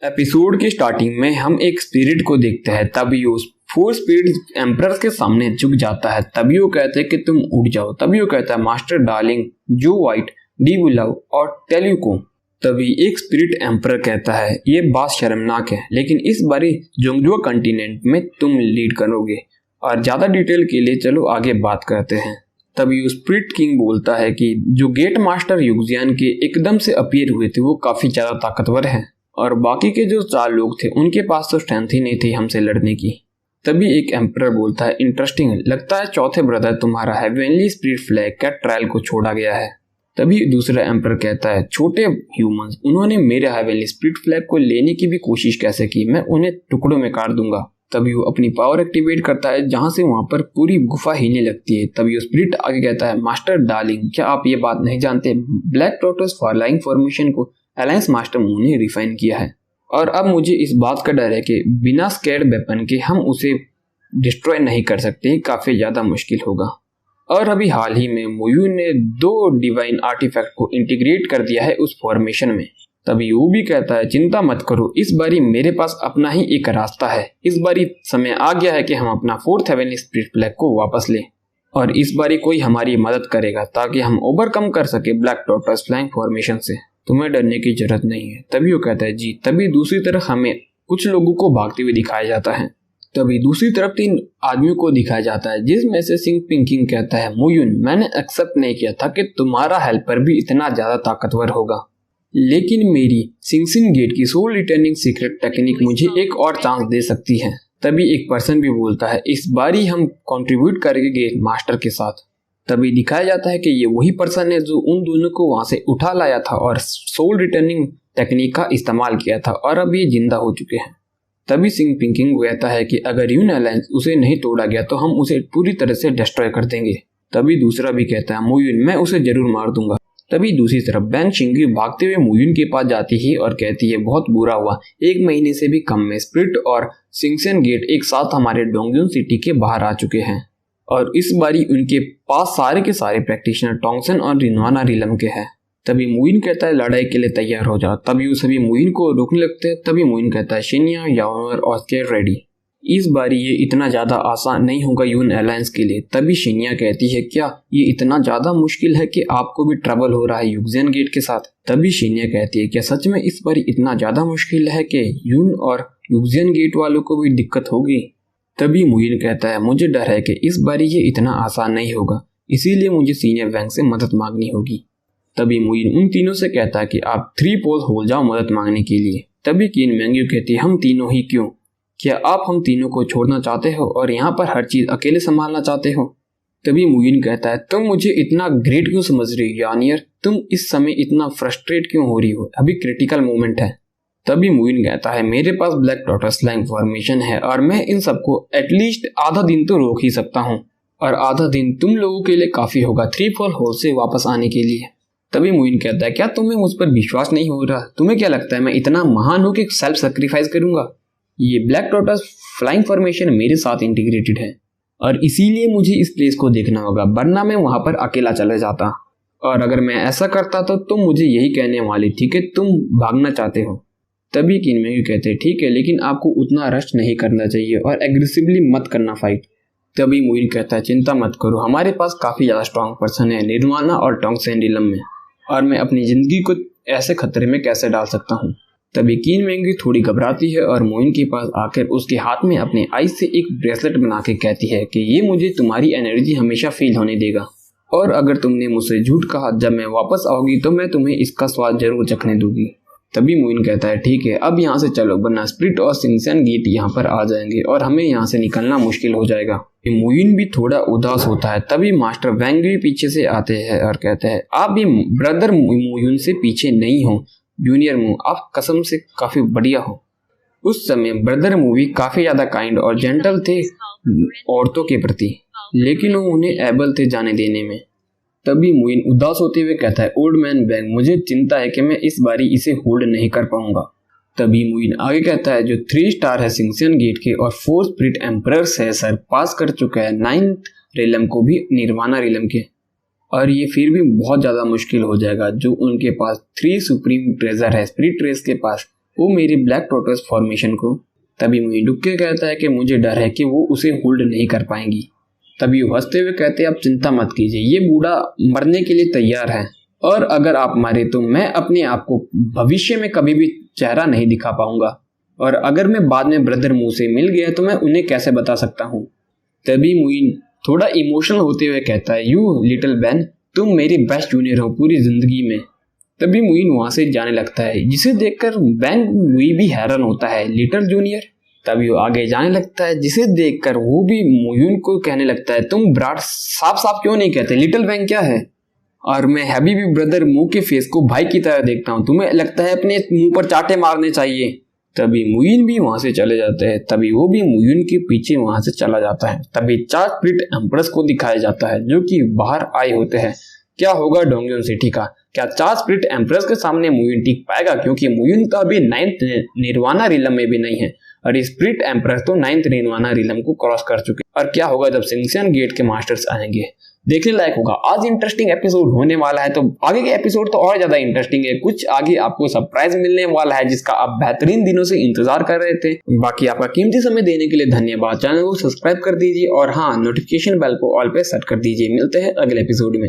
Episode की starting में हम एक स्पिरिट को देखते हैं। तभी उस 4 स्पिरिट एम्परर्स के सामने झुक जाता है। तभी वो कहते हैं कि तुम उठ जाओ। तभी वो कहता है मास्टर डार्लिंग, जो वाइट, डी बुलाओ और टेल यू को। तभी एक स्पिरिट एम्परर कहता है ये बात शर्मनाक है, लेकिन इस बारी जोंगजुआ कॉन्टिनेंट में तुम लीड करोगे। और ज्यादा डिटेल के लिए चलो आगे बात करते हैं। तभी उस स्पिरिट किंग बोलता है कि जो गेट मास्टर युक्जियान के एकदम से अपीयर हुए थे वो काफी ज्यादा ताकतवर हैं और बाकी के जो 4 लोग थे उनके पास तो स्ट्रेंथ ही नहीं थी हमसे लड़ने की। तभी एक एम्परर बोलता है इंटरेस्टिंग, लगता है चौथे ब्रदर तुम्हारा हेवनली स्पिरिट फ्लैग का ट्रायल को छोड़ा गया है। तभी दूसरा एम्परर कहता है छोटे ह्यूमंस, उन्होंने मेरे हेवनली स्पिरिट फ्लैग को लेने की भी कोशिश कैसे की, मैं उन्हें टुकड़ों में काट दूंगा। तभी वो अपनी पावर एक्टिवेट करता है जहां से वहां पर पूरी गुफा हिलने लगती है। तभी वो स्पिरिट आगे कहता है मास्टर डार्लिंग, क्या आप ये बात नहीं जानते, ब्लैक टोटस फ्लाइंग फॉर्मेशन को अलायंस मास्टर मून ने रिफाइन किया है और अब मुझे इस बात का डर है कि बिना स्कैर्ड वेपन के हम उसे डिस्ट्रॉय नहीं कर सकते, काफी ज्यादा मुश्किल होगा। और अभी हाल ही में मुयून ने 2 डिवाइन आर्टिफैक्ट को इंटीग्रेट कर दिया है उस फॉर्मेशन में। तभी वो भी कहता है चिंता मत करो, इस बारी मेरे पास अपना ही एक रास्ता है। इस बारी समय आ गया है कि हम अपना 4th हेवनली स्पिरिट फ्लैग को वापस लें और इस बारी कोई हमारी मदद करेगा ताकि हम ओवरकम कर सके ब्लैक टोटस फ्लाइंग फॉर्मेशन से। तुम्हें डरने की जरूरत नहीं है। तभी वो कहता है जी। तभी दूसरी तरफ हमें कुछ लोगों को भागते हुए दिखाया जाता है। तभी दूसरी तरफ 3 आदमियों को दिखाया जाता है जिसमें से सिंग पिंकिंग कहता है मुयून, मैंने एक्सेप्ट नहीं किया था कि तुम्हारा हेल्पर भी इतना ज्यादा ताकतवर होगा, लेकिन मेरी सिंगसिन गेट की सोल रिटर्निंग सीक्रेट टेक्निक मुझे एक और चांस दे सकती है। तभी एक पर्सन भी बोलता है इस बारी हम कंट्रीब्यूट करेंगे गेट मास्टर के साथ। तभी दिखाया जाता है कि ये वही पर्सन है जो उन दोनों को वहां से उठा लाया था और सोल रिटर्निंग टेक्निक का इस्तेमाल किया था और अब ये जिंदा हो चुके हैं। तभी सिंग पिंकिंग कहता है कि अगर यून अलायंस उसे नहीं तोड़ा गया तो हम उसे पूरी तरह से डिस्ट्रॉय कर देंगे। तभी दूसरा भी कहता है मुयून, मैं उसे जरूर मार दूंगा। तभी दूसरी तरफ बैंग शिंगी भागते हुए मुयून के पास जाती है और कहती है बहुत बुरा हुआ, 1 महीने से भी कम में स्पिरिट और सिंगसेन गेट एक साथ हमारे डोंगजुन सिटी के बाहर आ चुके हैं और इस बारी उनके पास सारे के सारे प्रैक्टिशनर टोंगसन और रिनवाना रिलम के हैं। तभी मुइन कहता है लड़ाई के लिए तैयार हो जाओ। तभी वो सभी मुइन को रोकने लगते हैं। तभी मुइन कहता है शिन्या, याओनर और स्केर रेडी, इस बारी ये इतना ज्यादा आसान नहीं होगा यून अलायंस के लिए। तभी शिन्या कहती है क्या ये इतना ज्यादा मुश्किल है कि आपको भी ट्रबल हो रहा है युक्जेन गेट के साथ। तभी शिन्या कहती है क्या सच में इस बारी इतना ज्यादा मुश्किल है कि यून और युक्जेन गेट वालों को भी दिक्कत होगी। तभी मुइन कहता है मुझे डर है कि इस बारी ये इतना आसान नहीं होगा, इसीलिए मुझे सीनियर वैंग से मदद मांगनी होगी। तभी मुइन उन तीनों से कहता है कि आप 3 पोल हो जाओ मदद मांगने के लिए। तभी किन मैंग्यू कहती है हम तीनों ही क्यों, क्या आप हम तीनों को छोड़ना चाहते हो और यहाँ पर हर चीज अकेले संभालना चाहते हो। तभी मुइन कहता है तुम मुझे इतना ग्रेट क्यों समझ रही हो यानियर, तुम इस समय इतना फ्रस्ट्रेट क्यों हो रही हो, अभी क्रिटिकल मोमेंट है। तभी मुइन कहता है मेरे पास ब्लैक टोटस फ्लाइंग फॉर्मेशन है और मैं इन सबको एटलीस्ट आधा दिन तो रोक ही सकता हूँ और आधा दिन तुम लोगों के लिए काफी होगा 3 पोल होल से वापस आने के लिए। तभी मुइन कहता है क्या तुम्हें मुझ पर विश्वास नहीं हो रहा, तुम्हें क्या लगता है मैं इतना महान हूँ कि सेल्फ सेक्रीफाइस करूंगा। ये ब्लैक टोटस फ्लाइंग फॉर्मेशन मेरे साथ इंटीग्रेटेड है और इसीलिए मुझे इस प्लेस को देखना होगा, वरना मैं वहां पर अकेला चले जाता और अगर मैं ऐसा करता तो तुम मुझे यही कहने वाली थी कि तुम भागना चाहते हो। तभी किनमेंग्यू कहते हैं ठीक है, लेकिन आपको उतना रश नहीं करना चाहिए और एग्रेसिवली मत करना फाइट। तभी मुइन कहता है चिंता मत करो, हमारे पास काफी ज्यादा स्ट्रॉन्ग पर्सन है निर्वाणा और टोंगसेन रिलम में और मैं अपनी जिंदगी को ऐसे खतरे में कैसे डाल सकता हूँ। तभी किनमेंग्यू थोड़ी घबराती है और मुइन के पास आकर उसके हाथ में अपने आइज से एक ब्रेसलेट बना के कहती है कि ये मुझे तुम्हारी एनर्जी हमेशा फील होने देगा और अगर तुमने मुझसे झूठ कहा जब मैं वापस आऊंगी तो मैं तुम्हें इसका स्वाद जरूर चखने दूंगी। तभी मुइन कहता है ठीक है, अब यहाँ से चलो वरना स्प्रिट और सिंगसेन गेट यहाँ पर आ जाएंगे और हमें यहाँ से निकलना मुश्किल हो जाएगा। मुइन भी थोड़ा उदास होता है। तभी मास्टर वैंग भी पीछे से आते हैं और कहते हैं आप भी ब्रदर मुइन से पीछे नहीं हो जूनियर मू, आप कसम से काफी बढ़िया हो। उस समय ब्रदर मूवी काफी ज्यादा काइंड और जेंटल थे औरतों के प्रति, लेकिन वो उन्हें एबल थे जाने देने में। तभी मुइन उदास होते हुए कहता है ओल्ड मैन वैंग, मुझे चिंता है कि मैं इस बारी इसे होल्ड नहीं कर पाऊंगा। तभी मुइन आगे कहता है जो 3 स्टार है सिंगसेन गेट के और 4 स्पिरिट एम्परर्स है सर पास कर चुका है 9th रिलम को भी निर्वाणा रिलम के और ये फिर भी बहुत ज्यादा मुश्किल हो जाएगा। जो उनके पास 3 सुप्रीम ट्रेजर है स्पिरिट रेस के पास वो मेरी ब्लैक टोटस फॉर्मेशन को। तभी मुई डुक के कहता है कि मुझे डर है कि वो उसे होल्ड नहीं कर पाएंगी। तभी वो हंसते हुए कहते हैं आप चिंता मत कीजिए, ये बूढ़ा मरने के लिए तैयार है और अगर आप मारे तो मैं अपने आप को भविष्य में कभी भी चेहरा नहीं दिखा पाऊंगा और अगर मैं बाद में ब्रदर मुंह से मिल गया तो मैं उन्हें कैसे बता सकता हूँ। तभी मुइन थोड़ा इमोशनल होते हुए कहता है यू लिटिल बैन, तुम मेरी बेस्ट जूनियर हो पूरी जिंदगी में। तभी मुइन वहां से जाने लगता है जिसे देखकर बैन मुई भी हैरान होता है लिटिल जूनियर। तभी वो आगे जाने लगता है जिसे देखकर वो भी मुइन को कहने लगता है तुम ब्राड साफ साफ क्यों नहीं कहते, लिटिल बैन क्या है। और मैं हबीबी ब्रदर मुंह के फेस को भाई की तरह देखता हूँ, तुम्हें लगता है अपने मुंह पर चाटे मारने चाहिए। तभी मुइन भी वहां से चले जाते हैं। तभी वो भी मुइन के पीछे वहां से चला जाता है। तभी 4 स्प्लिट एम्प्रेस को दिखाया जाता है जो कि बाहर आए होते हैं। क्या होगा डोंगयन सिटी का, क्या 4 स्प्लिट एम्प्रेस के सामने मुइन टिक पाएगा, क्योंकि मुइन तो अभी 9th निर्वाणा रिलम में भी नहीं है और स्प्लिट एम्प्रेस तो 9th निर्वाणा रिलम को क्रॉस कर चुके। और क्या होगा जब सिंक्शन गेट के मास्टर्स आएंगे, देखने लायक होगा। आज इंटरेस्टिंग एपिसोड होने वाला है, तो आगे के एपिसोड तो और ज्यादा इंटरेस्टिंग है। कुछ आगे आपको सरप्राइज मिलने वाला है जिसका आप बेहतरीन दिनों से इंतजार कर रहे थे। बाकी आपका कीमती समय देने के लिए धन्यवाद। चैनल को सब्सक्राइब कर दीजिए और हाँ, नोटिफिकेशन बेल को ऑल पे सेट कर दीजिए। मिलते हैं अगले एपिसोड में।